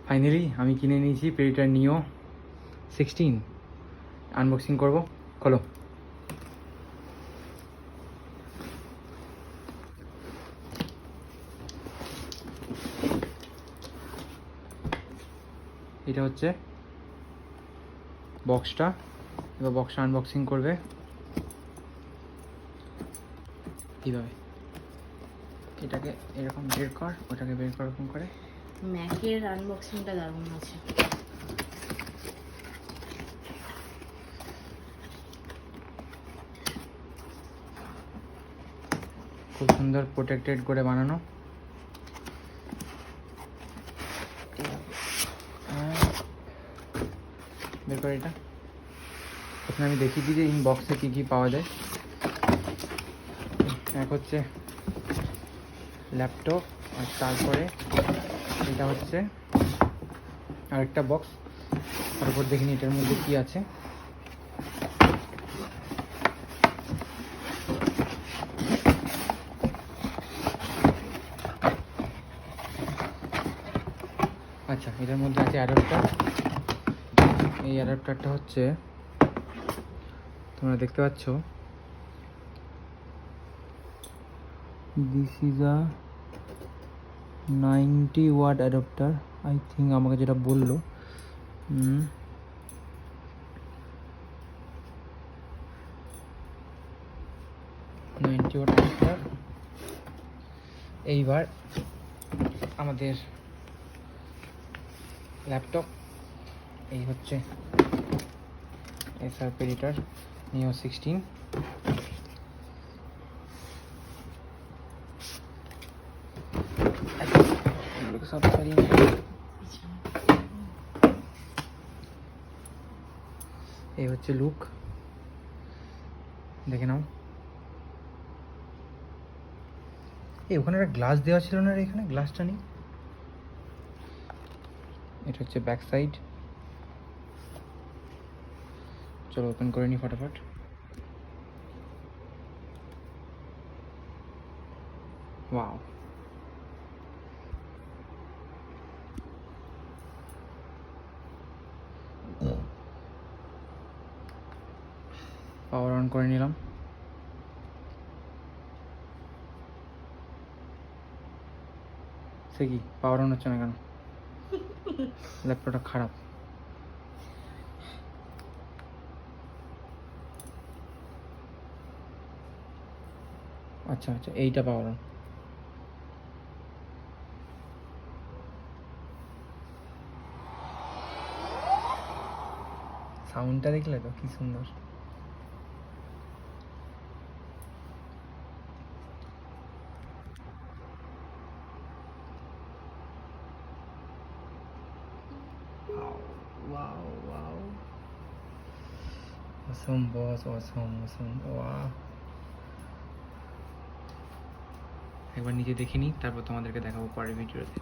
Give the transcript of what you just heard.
Finally আমি কিনে নিয়েছি Predator Neo 16। আনবক্সিং করব, খোলো। এটা হচ্ছে বক্সটা, এবার বক্সটা আনবক্সিং করবে কীভাবে, এটাকে এরকম বের কর, ওটাকে বের কর, এরকম করে। ম্যাকের আনবক্সিংটা দারুণ আছে। খুব সুন্দর প্রোটেক্টেড করে বানানো। বের করে এটা। প্রথমে আমি দেখিয়ে দিই যে ইন বক্সে কী কী পাওয়া যায়। এক হচ্ছে ল্যাপটপ, আর তারপরে এটা হচ্ছে আরেকটা বক্স। তারপর দেখিনি এটার মধ্যে কী আছে। আচ্ছা, এটার মধ্যে আছে অ্যাডাপ্টার। এই অ্যাডাপ্টারটা হচ্ছে তোমরা দেখতে পাচ্ছ, this is a 90 watt adapter I think, আমাকে যেটা বললো। 90 ওয়াট অ্যাডাপ্টার। এইবার আমাদের ল্যাপটপ, এই হচ্ছে Acer Predator Neo 16। সব সারিয়ে এই হচ্ছে লুক, দেখে নাও। এই ওখানে একটা গ্লাস দেওয়া ছিল না, এখানে গ্লাসটা নেই। এটা হচ্ছে ব্যাক সাইড। চলো ওপেন করে নি ফটাফট। ওয়াও, পাওয়ার অন করে নিলাম। সে কি পাওয়ার অন হচ্ছে না কেন? ল্যাপটপটা খারাপ। আচ্ছা আচ্ছা, এইটা পাওয়ার অন। সাউন্ডটা দেখলে তো কি সুন্দর। Wow, wow. Awesome boss, awesome. Wow. একবার নিজে দেখিনি, তারপর তোমাদেরকে দেখাবো পরের ভিডিওতে।